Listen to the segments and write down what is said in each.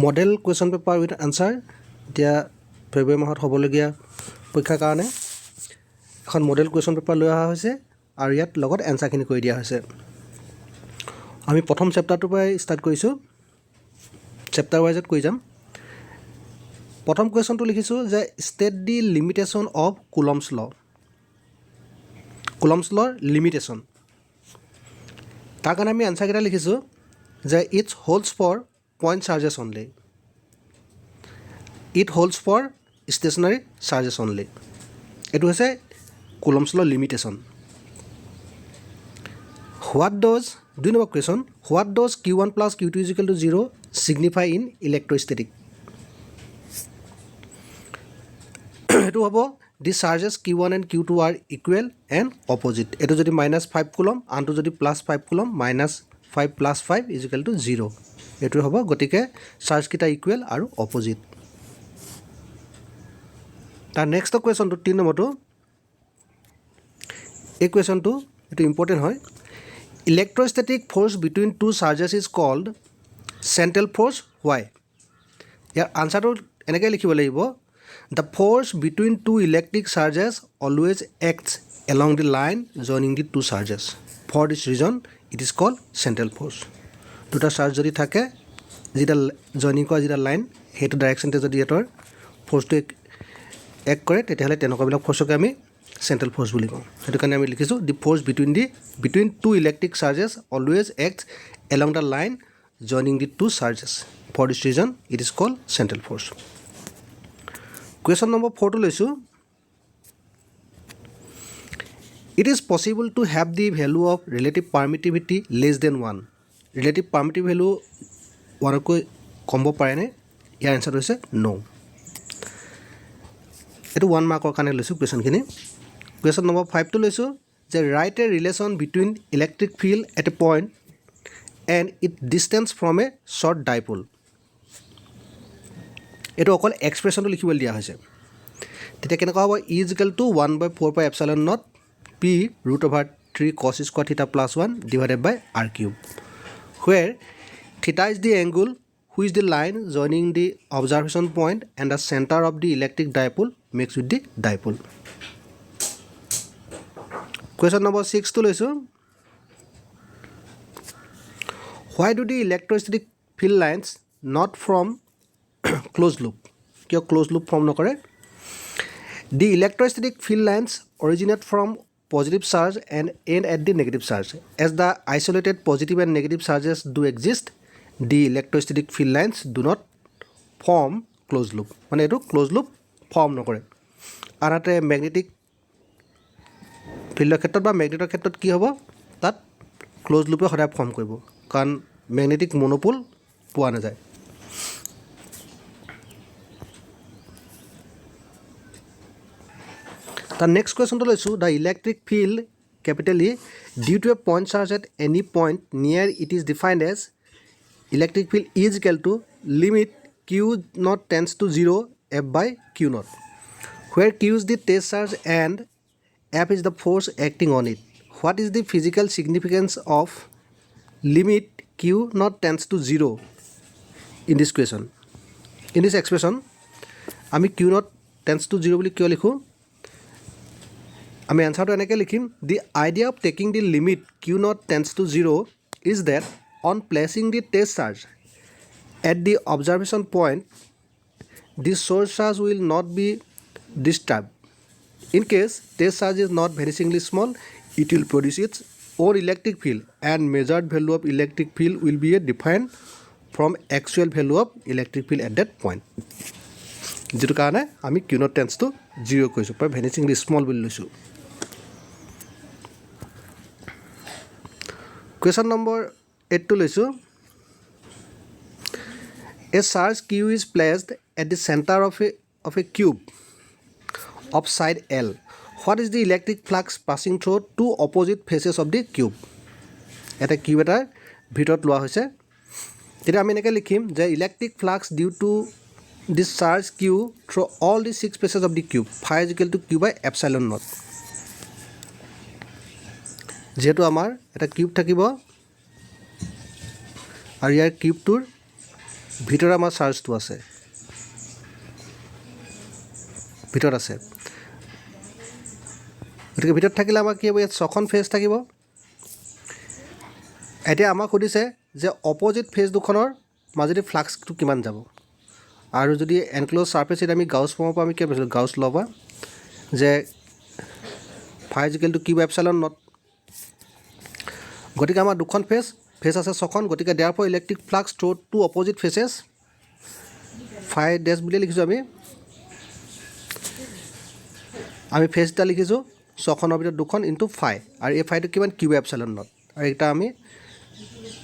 Model question paper with answer এতিয়া ফেব্ৰুৱাৰী মাহত হ'বলগীয়া পৰীক্ষাৰ কাৰণে এখন মডেল কুৱেশ্যন পেপাৰ লৈ অহা হৈছে আৰু ইয়াত লগত এনচাৰখিনি কৰি দিয়া হৈছে। আমি প্ৰথম চেপ্টাৰটোৰ পৰাই ষ্টাৰ্ট কৰিছোঁ, চেপ্টাৰ ৱাইজত কৰি যাম। প্ৰথম কুৱেশ্যনটো লিখিছোঁ যে ষ্টেট দি লিমিটেশ্যন অফ কুলম্বছ ল'। কুলম্বছ ল'ৰ লিমিটেশ্যন, তাৰ কাৰণে আমি এনচাৰকেইটা লিখিছোঁ যে it's holds for point charges only, it holds for stationary charges only. এইটো হৈছে কুলম্বছ ল'ৰ limitation. What does 2 number question, what does Q1 + Q2 = 0 signify in electrostatic. এইটো হ'ব the charges Q1 and Q2 are equal and opposite. এইটো যদি -5 coulomb, আনটো যদি +5 coulomb, -5 + 5 = 0। এইটো হ'ব, গতিকে চাৰ্জকেইটা ইকুৱেল আৰু অপজিট। তাৰ নেক্সট কুৱেশ্যনটো 3 নম্বৰটো, এই কুৱেশ্যনটো এইটো ইম্পৰ্টেণ্ট হয়। Electrostatic force between two charges is called central force why. ইয়াৰ আনচাৰটো এনেকৈ লিখিব লাগিব, the force between two electric charges always acts along the line joining the two charges, for this reason it is called central force. দুটা charge যদি থাকে, যিডাল joining কৰা যিডাল লাইন, সেইটো ডাইৰেকশ্যনতে যদি সিহঁতৰ ফ'ৰ্চটো এক্ট কৰে, তেতিয়াহ'লে তেনেকুৱাবিলাক ফ'ৰ্চকে আমি চেণ্ট্ৰেল ফ'ৰ্চ বুলি কওঁ। সেইটো কাৰণে আমি লিখিছোঁ the force between two electric charges always acts along the line joining the two charges, for this reason it is called central force. Question number 4টো লৈছোঁ, it is possible to have the value of relative permittivity less than 1। Relative permittive value 1তকৈ কমিব পাৰেনে? ইয়াৰ এনচাৰটো হৈছে ন'। এইটো 1 মাৰ্কৰ কাৰণে লৈছোঁ কুৱেশ্যনখিনি। কুৱেশ্যন নম্বৰ 5টো লৈছোঁ যে write a relation between electric field at a point and it distance from a short dipole. এইটো অকল এক্সপ্ৰেশ্যনটো লিখিবলৈ দিয়া হৈছে। তেতিয়া কেনেকুৱা হ'ব, E = 1/4πε0 p√3 cos² θ + 1 / r³ where theta is the angle which the line joining the observation point and the center of the electric dipole makes with the dipole. Question number 6 to লৈছোঁ, why do the electrostatic field lines not form closed loop? কিয় closed loop form নকৰে? The electrostatic field lines originate from positive charge and end at the negative charge. As the isolated positive and negative charges do exist, the electrostatic field lines do not form closed loop. মানে এইটো closed loop form নকৰে। আনহাতে magnetic ফিল্ডৰ ক্ষেত্ৰত বা মেগনেটৰ ক্ষেত্ৰত কি হ'ব, তাত ক্ল'জ লুপে সদায় ফৰ্ম কৰিব, কাৰণ মেগনেটিক মনোপল পোৱা নাযায়। তাৰ নেক্সট কুৱেশ্যনটো লৈছোঁ, the electric field capital E due to a point charge at any point near it is defined as electric field is equal to limit Q0 tends to 0 F/Q0, where Q is the test charge and F is the force acting on it. What is the physical significance of limit Q0 tends to 0 in this question? In this expression, আমি Q0 tends to 0 বুলি কিয় লিখোঁ? আমি এনচাৰটো এনেকৈ লিখিম, the idea of taking the limit Q0 tends to 0 is that on placing the test charge at the observation point, the source charge will not be disturbed. In case test charge is not vanishingly small, it will produce its own electric field and measured value of electric field will be defined from actual value of electric field at that point. যেটো কাৰণে আমি Q0 tends to 0 কৈছোঁ, বা vanishingly small বুলি লৈছোঁ। Question number 8টো লৈছোঁ, a charge Q is placed at the center of a cube of side L. What is the electric flux passing through two opposite faces of the cube? এটা cube এটাৰ ভিতৰত লোৱা হৈছে। তেতিয়া আমি এনেকৈ লিখিম যে electric flux due to this charge Q through all the 6 faces of the cube, phi is equal to Q/ε0। যেহেতু আমাৰ এটা কিউব থাকিব আৰু ইয়াৰ কিউবটোৰ ভিতৰত আমাৰ চাৰ্জটো আছে ভিতৰত আছে গতিকে ভিতৰত থাকিলে আমাৰ কি হ'ব ইয়াত 6খন ফেজ থাকিব এতিয়া আমাক সুধিছে যে অপজিট ফেজ দুখনৰ মাজেদি ফ্লাক্সটো কিমান যাব আৰু যদি এনক্লোজ সাৰফেসত আমি গাউছ ফৰ্মৰ পৰা আমি কি পাইছিলোঁ গাউছ ল পৰা যে phi equal to Q epsilon naught গতিকে আমাৰ দুখন ফেজ আছে 6খন গতিকে there for electric flux through two opposite faces phi dash বুলি লিখিছোঁ আমি ফেজ এটা লিখিছোঁ 6খনৰ ভিতৰত 2খন ইনটু phi আৰু এই ফাইটো কিমান কিউ এপচাইলন নট আৰু এটা আমি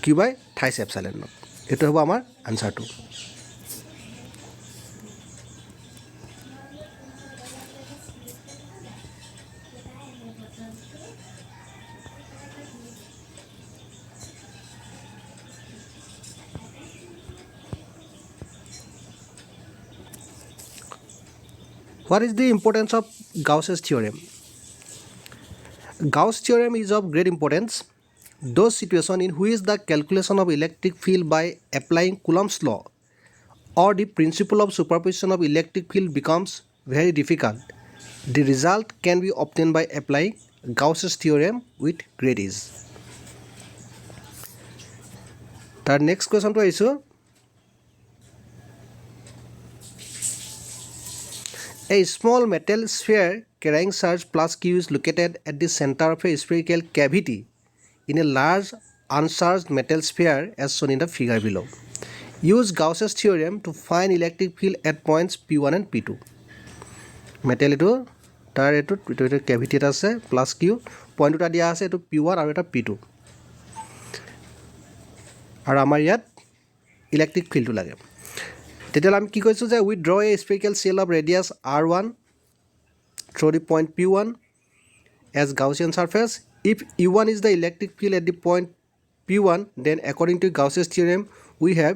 কিউ বাই থাইছ এপচাইলন নট এইটো হ'ব আমাৰ আনসাৰটো What is the importance of Gauss's theorem? Gauss theorem is of great importance. Those situations in which the calculation of electric field by applying Coulomb's law or the principle of superposition of electric field becomes very difficult. The result can be obtained by applying Gauss's theorem with great ease. The next question to issue. A small metal sphere carrying charge plus q is located at the center of a spherical cavity in a large uncharged metal sphere as shown in the figure below. Use Gauss's theorem to find electric field at points p1 and p2. Metal etu tar etu cavity eta ase plus q point eta dia ase etu p1 aru eta p2 aru amar yat electric field tu lage তেতিয়াহ'লে আমি কি কৈছোঁ যে we draw a spherical shell of radius r1 through the point p1 as Gaussian surface if u1 is the electric field at the point p1 then according to Gauss's theorem we have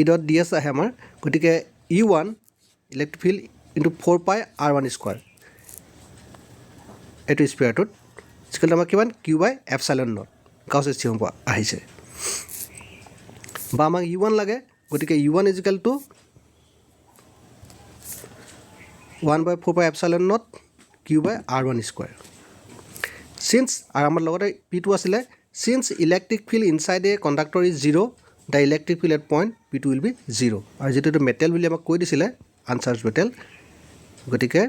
E dot D S আহে আমাৰ গতিকে u1 electric field into 4 পাই r1 square এইটো স্পেয়াৰটোত স্কেলটো আমাৰ কিমান Q by epsilon not গাউছেছ theorem পৰা আহিছে বা আমাক u1 লাগে গতিকে u1 is equal to 1/4 pi epsilon naught Q by r1 square since আৰু আমাৰ লগতে p2 আছিলে since electric field inside a conductor is 0 the electric field at point p2 will be 0 আৰু যেটো মেটেল বুলি আমাক কৈ দিছিলে আনচাৰ্জ মেটেল গতিকে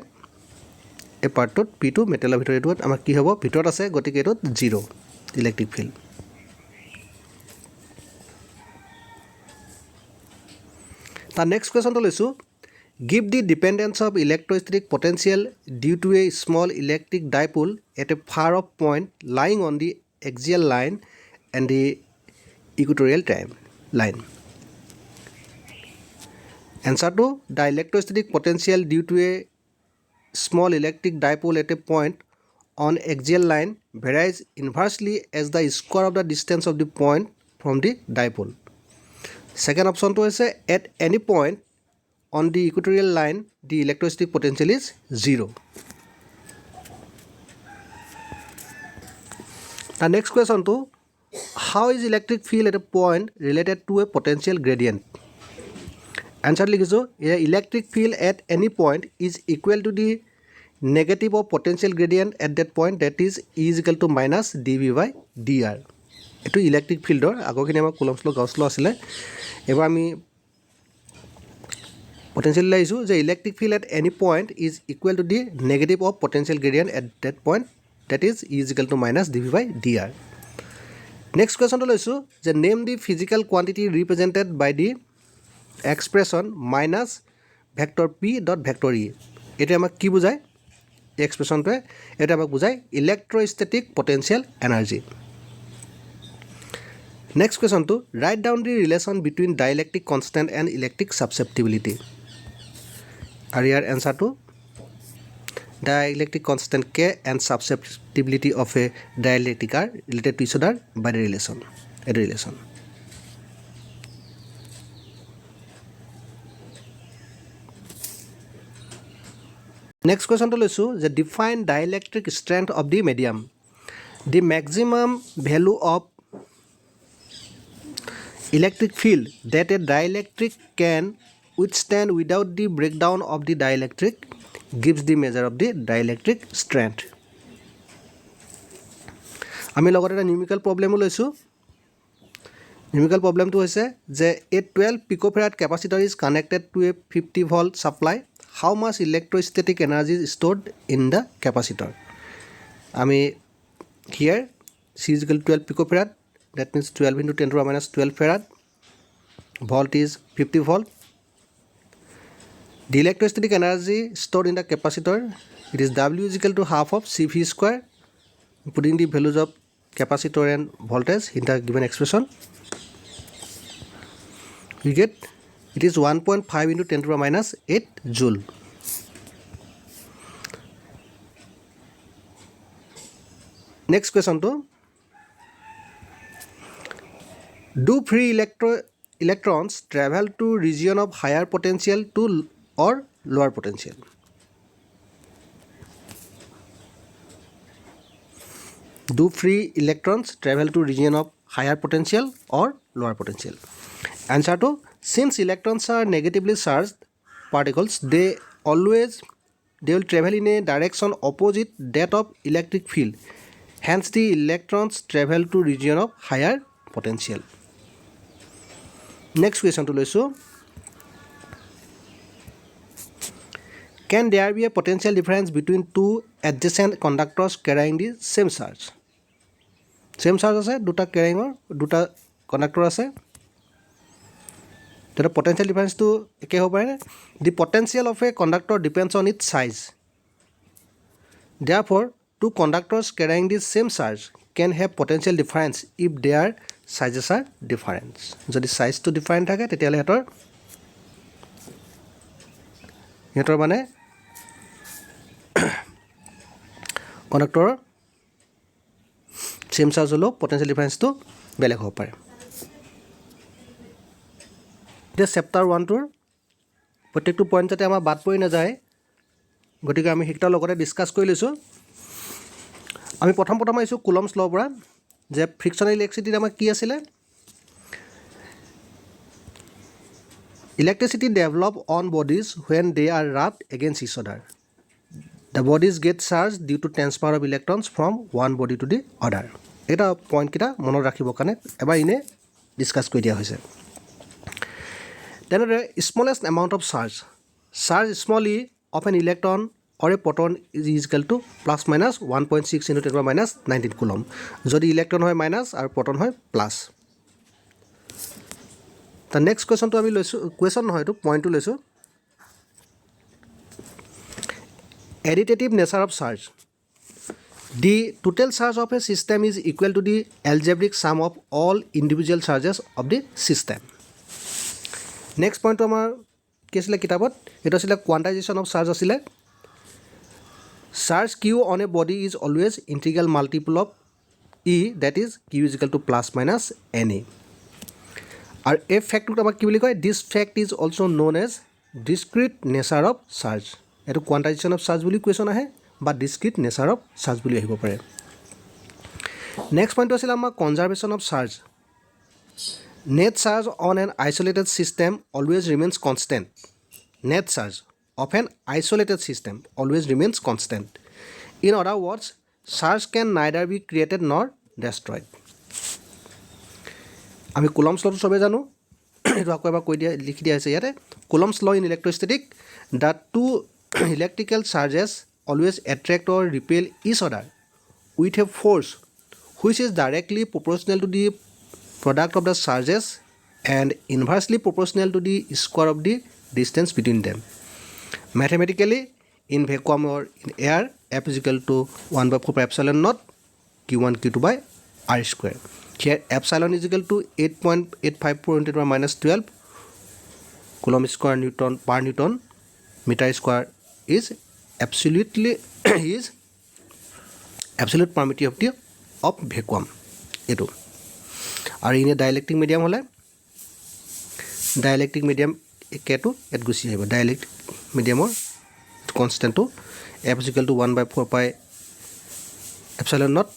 এই পাৰ্টটোত p2 মেটেলৰ ভিতৰত এইটো আমাক কি হ'ব ভিতৰত আছে গতিকে এইটো 0 electric field The next question to listen. Give the dependence of electrostatic potential due to a small electric dipole at a far off point lying on the axial line and the equatorial line. Answer to the electrostatic potential due to a small electric dipole at a point on axial line varies inversely as the square of the distance of the point from the dipole. Second option to is at any point on the equatorial line the electrostatic potential is 0. The next question to how is electric field at a point related to a potential gradient? Answer likhiso electric field at any point is equal to the negative of potential gradient at that point that is E is equal to minus dV by dr. এটো electric ফিল্ডৰ আগৰখিনি আমাৰ কুলম্বছ ল গাউছ ল আছিলে এবাৰ আমি potential লাইছোঁ যে electric field at any point is equal to the negative of potential gradient at that point that is is equal to minus D V by D R next কুৱেশ্যনটো লৈছোঁ যে name the physical quantity represented by the expression minus vector P dot vector E এইটো আমাক কি বুজায় এই এক্সপ্ৰেশ্যনটোৱে এইটো আমাক বুজায় electrostatic potential energy Next question to write down the relation between dielectric constant and electric susceptibility. Are your answer to dielectric constant K and susceptibility of a dielectric are related to each other by the relation. Next question to lesu the define dielectric strength of the medium. The maximum value of electric field that a dielectric can withstand without the breakdown of the dielectric gives the measure of the dielectric strength. আমি লগতে এটা numerical প্ৰব্লেমো লৈছোঁ numerical প্ৰব্লেমটো হৈছে যে a 12 picofarad capacitor is connected to a 50 volt supply. How much electrostatic energy is stored in the capacitor? আমি here C is equal to 12 picofarad, that means 12 into 10 to the minus 12 farad. Volt is 50 volt. The electrostatic energy stored in the capacitor, it is W is equal to half of CV square. Putting the values of capacitor and voltage in the given expression, we get it is 1.5 into 10 to the minus 8 joule. Next question to, do free electrons travel to region of higher potential to or lower potential? Do free electrons travel to region of higher potential or lower potential? Answer to, since electrons are negatively charged particles, they will travel in a direction opposite that of electric field. Hence the electrons travel to region of higher potential. Next question to loiso, can there be a potential difference between two adjacent conductors carrying the same charge? Same charge আছে দুটা carrying দুটা conductor আছে তেটা potential difference to একে হ'ব পাৰে the potential of a conductor depends on its size. Therefore two conductors carrying the same charge can have potential difference if their sizes are different. যদি size to different থাকে তেতিয়ালে হেতৰ মানে conductor same charge হলো potential difference to বেলেগ হ'ব পাৰে. এতিয়া চেপ্টাৰ 1 টোৰ প্ৰত্যেকটো পইণ্ট যাতে আমাৰ বাদ পৰি নাযায় গতিকে আমি সেইকেইটাৰ লগতে ডিছকাছ কৰি লৈছোঁ আমি প্ৰথম আহিছোঁ কুলম্বছ ল পৰা যে ফ্ৰিকশ্যনেল ইলেক্ট্ৰিচিটিত আমাৰ কি আছিলে electricity develop on bodies when they are rubbed against each other. The bodies get charged due to transfer of electrons from one body to the other. এটা পইণ্ট কেইটা মনত ৰাখিবৰ কাৰণে এবাৰ ইনে ডিছকাছ কৰি দিয়া হৈছে তেনেদৰে smallest amount of charge small e of an electron or a proton is equal to plus minus 1.6 into 10 to the minus 19 coulomb. যদি ইলেক্ট্ৰন হয় মাইনাছ আৰু প্ৰটন হয় plus The next question to আমি লৈছোঁ question নহয় এইটো পইণ্টটো লৈছোঁ additive nature of charge. The total charge of a system is equal to the algebraic sum of all individual charges of the system. Next point আমাৰ কি আছিলে কিতাপত এটা আছিলে quantization of charge আছিলে charge q on a body is always integral multiple of e, that is q is equal to plus minus na. আৰু এই ফেক্টটো আমাক কি বুলি কয় this fact is also known as discrete nature of charge. এইটো quantization of charge বুলি question আহে বা discrete nature of charge বুলি আহিব পাৰে নেক্সট পইণ্টটো আছিল আমাৰ conservation of charge. Net charge on an isolated system always remains constant. Net charge of an isolated system always remains constant. In other words, charge can neither be created nor destroyed. আমি Coulomb's law সবে জানো এটো আকৌ এবাৰ কৈ দিয়া লিখি দিয়া আছে ইয়াতে Coulomb's law in electrostatic, the two electrical charges always attract or repel each other with a force which is directly proportional to the product of the charges and inversely proportional to the square of the distance between them. Mathematically, in vacuum or in air, F is equal to 1 by 4 pi epsilon naught Q1 Q2 by R square. Here epsilon is equal to 8.854 into the minus 12 Coulomb square Newton per Newton meter square is absolute permittivity of vacuum. Eto. আৰু ইনে ডাইলেক্ট্ৰিক medium হ'লে ডাইলেক্ট্ৰিক medium একেটো at গুচি আহিব ডাইলেক্ট্ৰিক মিডিয়ামৰ কনষ্টেণ্টটো F is equal to 1 by 4 pi epsilon naught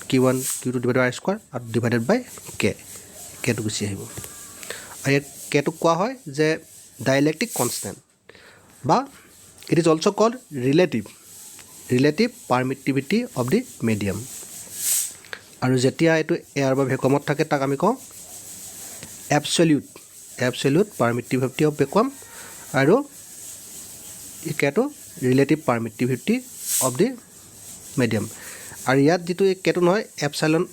Q1 Q2 divided by R square আৰু divided by K কেটো গুচি আহিব আৰু ইয়াত কেটোক কোৱা হয় যে ডাইলেক্ট্ৰিক কনষ্টেণ্ট বা it is also' called relative permittivity of the medium আৰু যেতিয়া এইটো এয়াৰ বা ভেকুৱামত থাকে তাক আমি কওঁ এবছলিউট পাৰমিটিভিটি অফ ভেকুৱাম আৰু কেটো relative permittivity of the medium আৰু ইয়াত যিটো কেটো নহয় এপচাইলন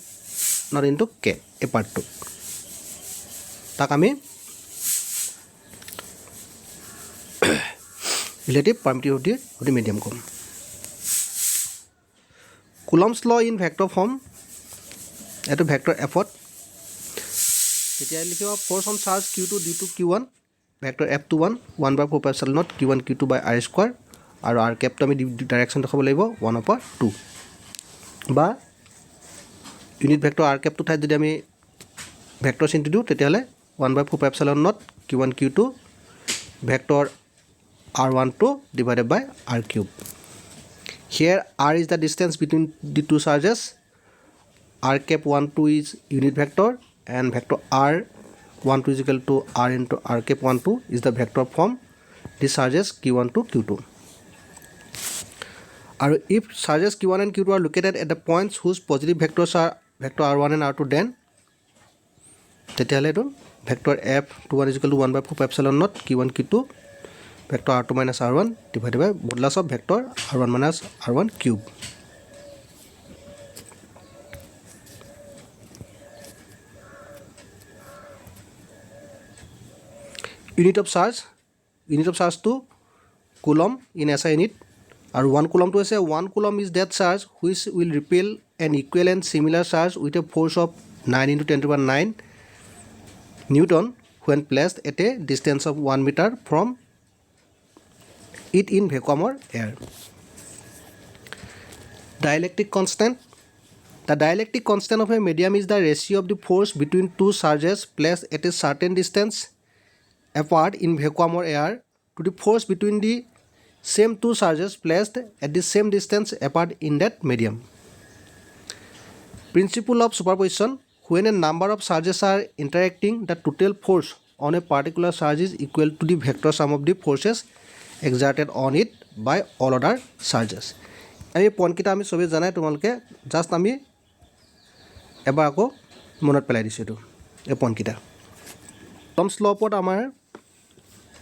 নট ইনটু কে এই পাৰ্টটো তাক আমি relative permittivity of the medium ক'ম Coulomb's law in vector form এইটো ভেক্টৰ এফত তেতিয়া লিখিব force on charge Q2 due to Q1 vector F21 1/4 Q1 Q2 by R square আৰু R কেপটো আমি ডাইৰেকশ্যন দেখাব লাগিব 1/2 বা ইউনিট ভেক্টৰ R কেপটো ঠাইত যদি আমি ভেক্টৰ চিনটো দিওঁ তেতিয়াহ'লে 1/4 Q1 Q2 vector R12 divided by R cube. Here R is the distance between the two charges. R cap 12 is unit vector and vector R12 is equal to R into R cap 12 is the vector from the charges Q1 to Q2. And if charges Q1 and Q2 are located at the points whose positive vectors are vector R1 and R2, then vector F21 is equal to 1/4 Q1 Q2 vector R2 minus R1 divided by modulus of vector R1 minus R1 cube. Unit of charge to Coulomb in SI unit. Or 1 Coulomb to say 1 Coulomb is that charge which will repel an equal and similar charge with a force of 9 into 10 to the power 9 Newton when placed at a distance of 1 meter from it in vacuum or air. Dielectric constant. The dielectric constant of a medium is the ratio of the force between two charges placed at a certain distance apart in vacuum or air to the force between the same two charges placed at the same distance apart in that medium. Principle of superposition. When a number of charges are interacting, the total force on a particular charge is equal to the vector sum of the forces exerted on it by all other charges. এই পইণ্টকেইটা আমি চবেই জানাই তোমালোকে just আমি এবাৰ আকৌ মনত পেলাই দিছোঁ এইটো এই পইণ্টকেইটা কুলম্বছ ল ওপৰত আমাৰ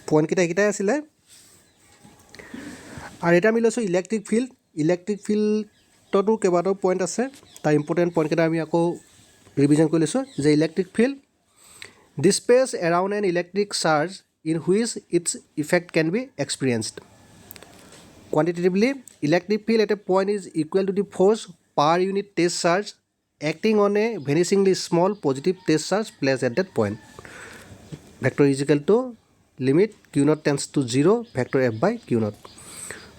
পইণ্টকেইটা এইকেইটাই আছিলে আৰু এটা আমি লৈছোঁ ইলেক্ট্ৰিক ফিল্ডতো কেইবাটাও পইণ্ট আছে তাৰ ইম্পৰ্টেণ্ট পইণ্টকেইটা আমি আকৌ ৰিভিজন কৰি লৈছোঁ যে electric field the space around N electric charge in which its effect can be experienced. Quantitatively, electric field at a point is equal to the force per unit test charge acting on a vanishingly small positive test charge placed at that point. Vector is equal to limit Q0 tends to 0 vector F by Q0.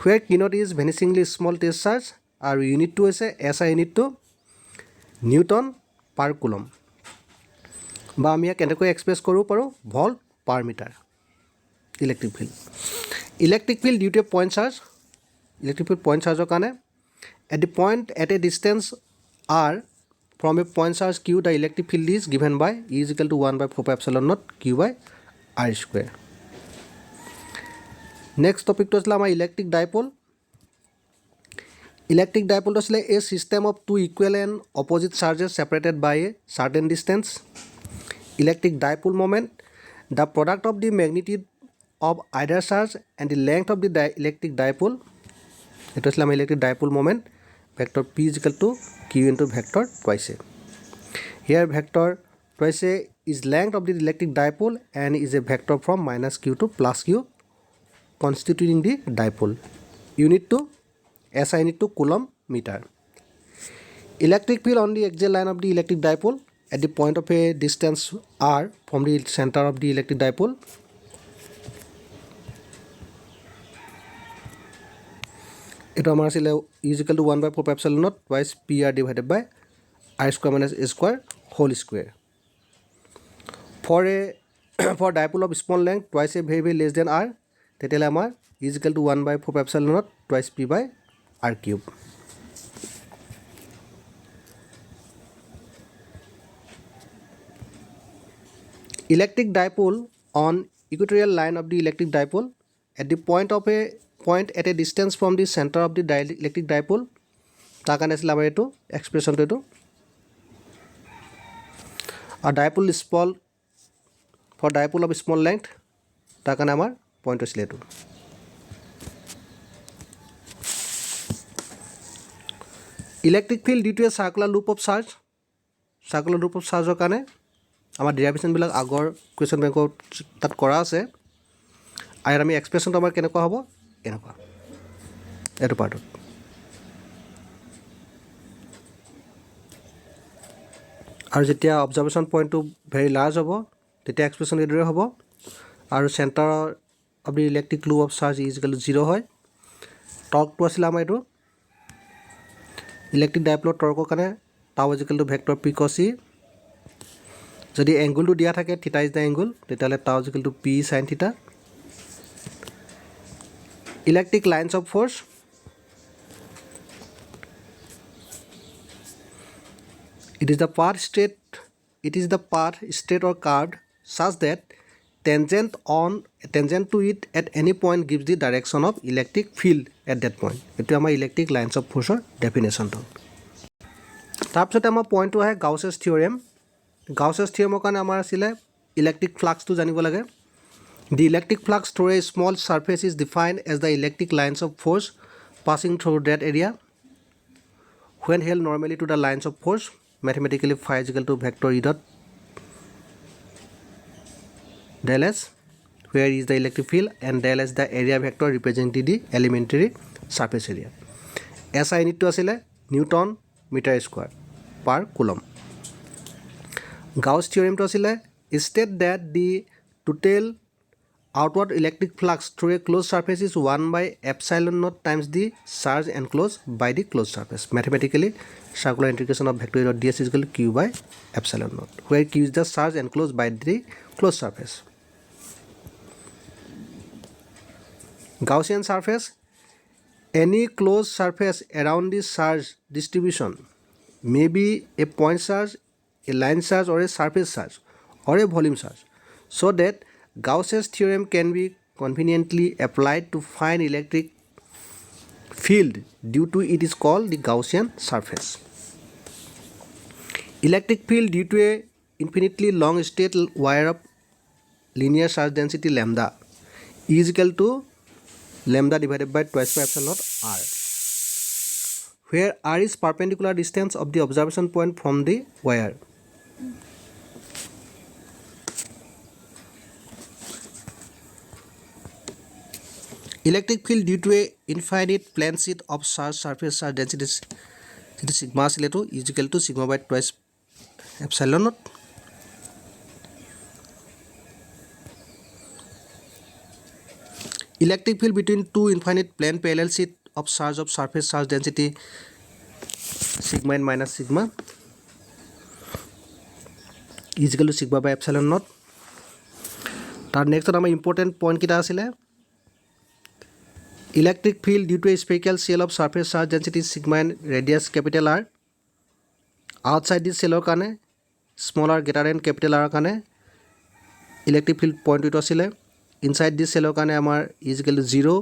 Where Q0 is vanishingly small test charge and unit to is SI unit to Newton per Coulomb. বা আমি ইয়াক কেনেকৈ express কৰিব পাৰোঁ volt per metre electric field due to a point charge electric field point চাৰ্জৰ কাৰণে at the point at a distance R from a point charge Q the electric field is given by E is equal to 1/4 Q by R square. Next topic to আছিলে আমাৰ electric dipole to আছিলে a system of two equal and opposite charges separated by a certain distance. Electric dipole moment, the product of the magnitude of either charge and the length of the electric dipole. It was the electric dipole moment. Vector P is equal to Q into vector twice A. Here vector twice A is length of the electric dipole and is a vector from minus Q to plus Q constituting the dipole. Unit to SI unit to Coulomb meter. Electric field on the axial line of the electric dipole at the point of a distance R from the center of the electric dipole. It is equal to 1/4 twice PR divided by R square minus A square whole square. For dipole of small length twice A very less than R, that is equal to 1/4 twice P by R cube. Electric dipole on equatorial line of the electric dipole at the point at a distance from the center of the electric dipole. তাৰ কাৰণে আছিলে আমাৰ এইটো এক্সপ্ৰেশ্যনটো এইটো আৰু dipole small for dipole of small length তাৰ কাৰণে আমাৰ পইণ্ট হৈছিলে এইটো electric field due to a circular loop of চাৰ্জৰ কাৰণে আমাৰ ডেৰিভেশ্যনবিলাক আগৰ কুৱেশ্যন বেংকৰ তাত কৰা আছে আৰু আমি এক্সপ্ৰেশ্যনটো আমাৰ কেনেকুৱা হ'ব এনেকুৱা এইটো পাৰ্টত আৰু যেতিয়া অবজাৰ্ভেশ্যন পইণ্টটো ভেৰি লাৰ্জ হ'ব তেতিয়া এক্সপ্ৰেশ্যন এইদৰে হ'ব আৰু centre of the electric loop of charge is equal two 0 হয় টৰ্কটো আছিলে আমাৰ এইটো ইলেক্ট্ৰিক ডাইপলৰ টৰ্কৰ কাৰণে টাউ is equal two vector P কছ ই যদি এংগুলটো দিয়া থাকে থিটা ইজ দ্য এংগুল তেতিয়াহ'লে tau is equal to P sine theta electric lines of force it is the path straight or curved such that tangent to it at any point gives the direction of electric field at that point etu amar electric lines of force or definition to tar pisote amar point to hai Gauss's theorem kane amar asile electric flux to janibo lage the electric flux through a small surface is defined as the electric lines of force passing through that area when held normally to the lines of force mathematically phi is equal to vector E dot del S where is the electric field and del S the area vector representing the elementary surface area SI unit to asile Newton meter square per Coulomb Gauss theorem to asile state that the total outward electric flux through a closed surface is 1 by epsilon naught times the charge enclosed by the closed surface. Mathematically, circular integration of vector dot ds is equal to q by epsilon naught, where q is the charge enclosed by the closed surface. Gaussian surface. Any closed surface around the charge distribution may be a point charge, a line charge, or a surface charge, or a volume charge, so that Gauss's theorem can be conveniently applied to find electric field due to it is called the Gaussian surface. Electric field due to a infinitely long straight wire of linear charge density lambda is equal to lambda divided by twice by epsilon naught r, where r is perpendicular distance of the observation point from the wire. Electric field due to a infinite plane sheet of charge surface charge density sigma asiletu is equal to sigma by twice epsilon naught. Electric field between two infinite plane parallel sheet of surface charge density sigma n minus sigma is equal to sigma by epsilon naught. Tar next amar important point kita asile electric field due to a spherical shell of surface charge density sigma and radius capital R outside this shell kane small r greater than capital R kane electric field point to asile inside this shell kane amar is equal to 0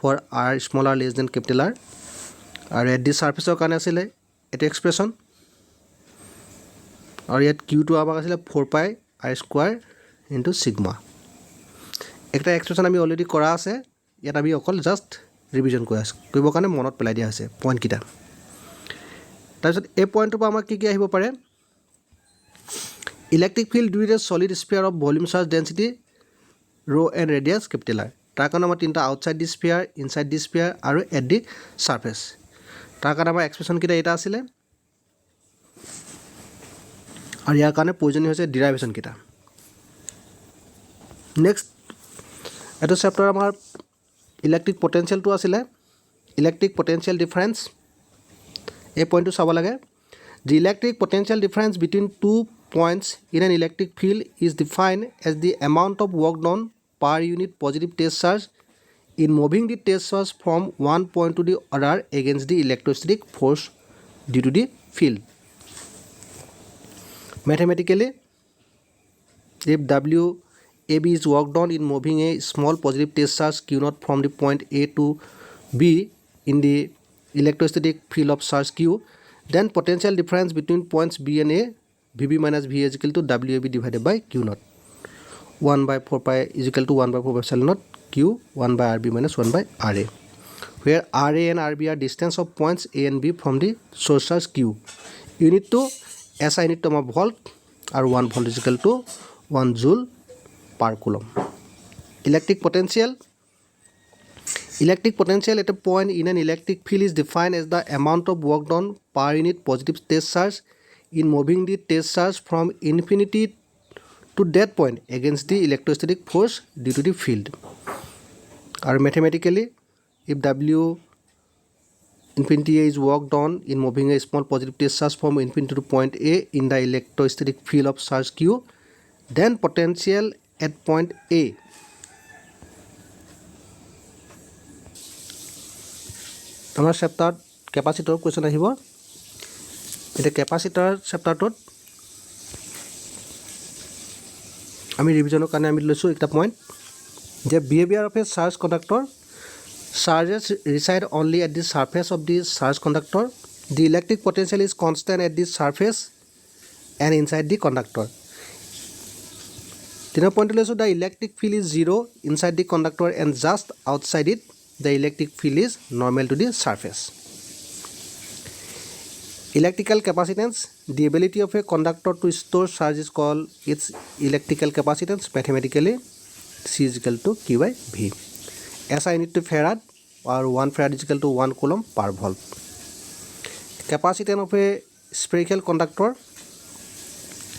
for r small r less than capital R and at this surface kane asile etu expression और ইয়াত q to আমাক asile 4 pi r square into sigma একটা expression আমি already কৰা আছে ইয়াত আমি অকল জাস্ট ৰিভিজন কৰিব কাৰণে মনত পেলাই দিয়া আছে পইণ্ট কিটা তাৰপিছত এই পইণ্টৰ পৰা আমাক কি কি আহিব পাৰে electric field due to solid sphere of volume charge density rho and radius capital R তাৰ কাৰণে আমাৰ তিনটা outside the sphere inside the sphere আৰু এট দি সাৰফেস তাৰ কাৰণে আমাৰ এক্সপ্ৰেছন কিটা এটা আছিলে আৰু ইয়াৰ কাৰণে প্ৰয়োজনীয় হৈছে ডেৰিভেশ্যন কিটা নেক্সট এটো চেপ্টাৰ আমাৰ ইলেক্ট্ৰিক পটেনশিয়াল টু আছিলে ইলেক্ট্ৰিক পটেনশিয়াল ডিফাৰেন্স এই পইণ্টটো চাব লাগে the electric potential difference between 2 points in an electric field is defined as the amount of work done per unit positive test charge in moving the test charge from one point to the other against the electrostatic force due to the field. Mathematically, If WAB is work done in moving a small positive test charge Q naught from the point A to B in the electrostatic field of charge Q, then potential difference between points B and A, VB minus V is equal to WAB divided by Q naught. 1 by 4 pi is equal to 1 by 4 pi epsilon naught Q 1 by RB minus 1 by RA, where RA and RB are distance of points A and B from the source charge Q. Unit to SI unit to volt, or 1 volt is equal to 1 joule per coulomb. Electric potential. Electric potential at a point in an electric field is defined as the amount of work done per unit positive test charge in moving the test charge from infinity to that point against the electrostatic force due to the field. Or mathematically, if W infinity A is work done in moving a small positive test charge from infinity to point A in the electrostatic field of charge Q, then potential at point A আমাৰ চেপ্টাৰত capacitor question আহিব। এতিয়া capacitor চেপ্টাৰটোত আমি ৰিভিজনৰ কাৰণে আমি লৈছোঁ এটা point যে behaviour of a charge conductor, charges reside only at the surface of the charge conductor, the electric potential is constant at the surface and inside the conductor. তিনিৰ পইণ্টটো লৈছোঁ the electric field is zero' inside the conductor and just outside it the electric field is normal to the surface. Electrical capacitance. The ability of a conductor to store charge is called its electrical capacitance. Mathematically, C is equal to Q by V. SI unit to farad, or 1 farad is equal to 1 coulomb per volt. Capacitance of a spherical conductor,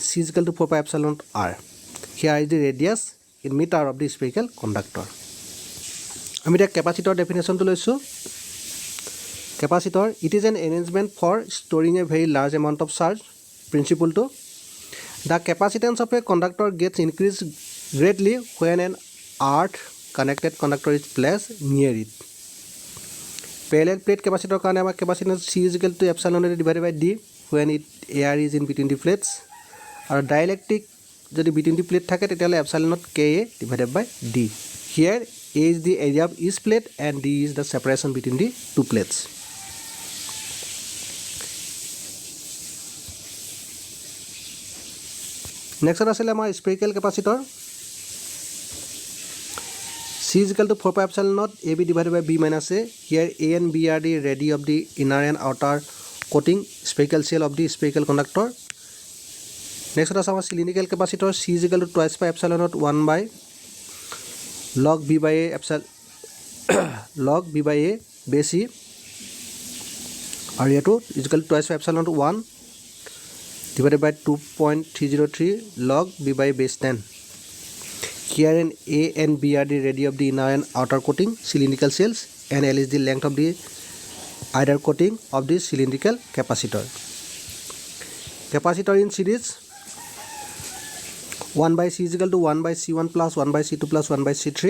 C is equal to 4 pi epsilon R. Here is the radius in meter of the spherical conductor. আমি এতিয়া capacitor ডেফিনেশ্যনটো লৈছোঁ। Capacitor, it is an arrangement for storing a very large amount of charge. প্ৰিন্সিপলটো, the capacitance of a conductor gets increase greatly when an earth connected conductor is place near it. Parallel plate capacitor কাৰণে আমাৰ capacitance C is equal to epsilon divided by D when it air is in between the plates. আৰু dielectric যদি between the plate থাকে তেতিয়াহ'লে এপচাইলনত K A divided by D. Here A is the area of each plate and D is the separation between the two plates. Next one is our spherical capacitor. C is equal to 4 pi epsilon naught AB divided by B minus A. Here A and B are the radii of the inner and outer coating spherical shell of the spherical conductor. Next one is our cylindrical capacitor. C is equal to twice pi epsilon naught 1 by log B by A epsilon log B by A base C, area 2 is equal to twice by epsilon 1 divided by 2.303 log B by base 10. Here in A and B are the radii of the inner and outer coating cylindrical shells, and L is the length of the outer coating of the cylindrical capacitor. Capacitor in series, 1 by C is equal to 1 by C1 plus 1 by C2 plus 1 by C3.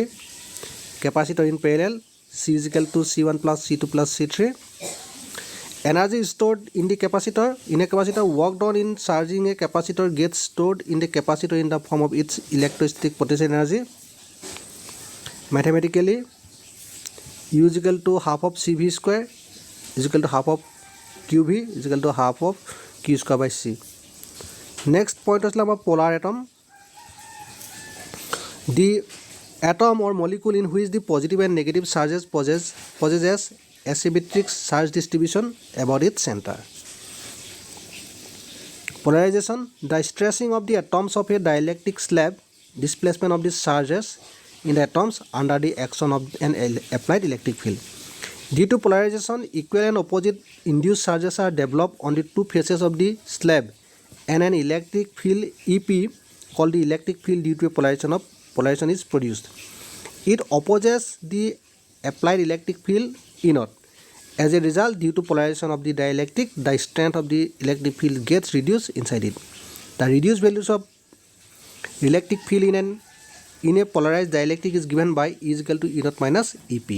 Capacitor in parallel, C is equal to C1 plus C2 plus C3. Energy is stored in the capacitor. In a capacitor, work done in charging a capacitor gets stored in the capacitor in the form of its electrostatic potential energy. Mathematically, U is equal to half of CV square is equal to half of QV is equal to half of Q square by C. Next point is our polar atom. The atom or molecule in which the positive and negative charges possesses asymmetric charge distribution about its center. Polarization. The stressing of the atoms of a dielectric slab, displacement of the charges in the atoms under the action of an applied electric field. Due to polarization, equal and opposite induced charges are developed on the two faces of the slab, and an electric field EP called the electric field due to a polarization is produced. It opposes the applied electric field E naught. As a result, due to polarization of the dielectric, the strength of the electric field gets reduced inside it. The reduced values of electric field in a polarized dielectric is given by E is equal to E naught minus EP.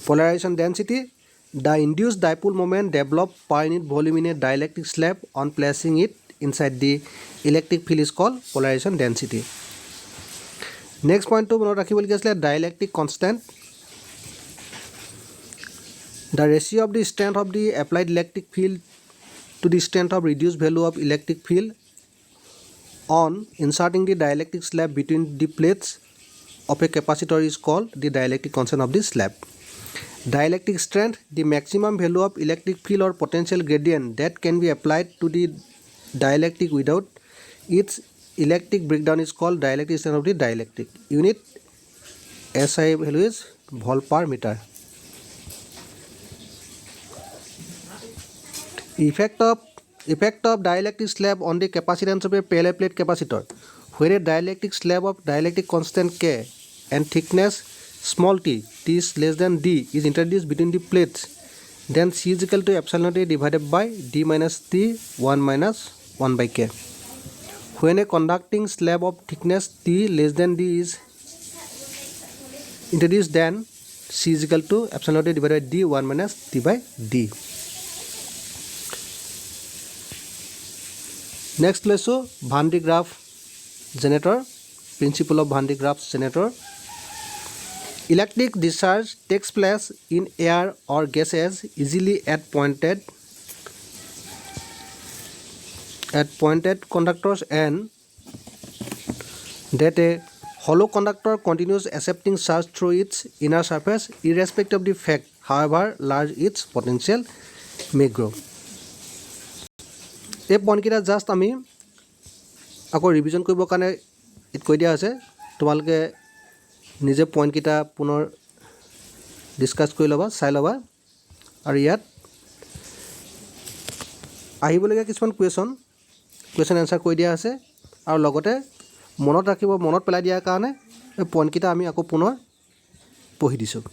Polarization density. The induced dipole moment developed per unit volume in a dielectric slab on placing it inside the electric field is called polarization density. Next point to মনত ৰাখিবলগীয়া আছিল dielectric constant. The ratio of the strength of the applied electric field to the strength of reduced value of electric field on inserting the dielectric slab between the plates of a capacitor is called the dielectric constant of the slab. Dielectric strength, the maximum value of electric field or potential gradient that can be applied to the dielectric without its electric breakdown is called dielectric strength of the dielectric. Unit SI value is volt per meter. Effect of dielectric slab on the capacitance of a parallel plate capacitor. Where a dielectric slab of dielectric constant K and thickness small t is less than d is introduced between the plates, then C is equal to epsilon naught divided by d minus t 1 minus 1 by k. When a conducting slab of thickness t less than d is introduced, then C is equal to epsilon naught divided by d 1 minus t by d. Next লৈছো Van de Graaff generator, principle of Van de Graaff generator. Electric discharge takes place in air or gases easily at pointed conductors, and that a hollow conductor continues accepting charge through its inner surface irrespective of the fact however large its potential may grow. এই পইণ্টকেইটা just আমি আকৌ revision কৰিবৰ কাৰণে কৈ দিয়া আছে. তোমালোকে নিজে পইণ্টকেইটা পুনৰ ডিছকাছ কৰি ল'বা, চাই ল'বা. আৰু ইয়াত আহিবলগীয়া কিছুমান কুৱেশ্যন এনচাৰ কৰি দিয়া আছে. আৰু লগতে মনত পেলাই দিয়াৰ কাৰণে এই পইণ্টকেইটা আমি আকৌ পুনৰ পঢ়ি দিছোঁ.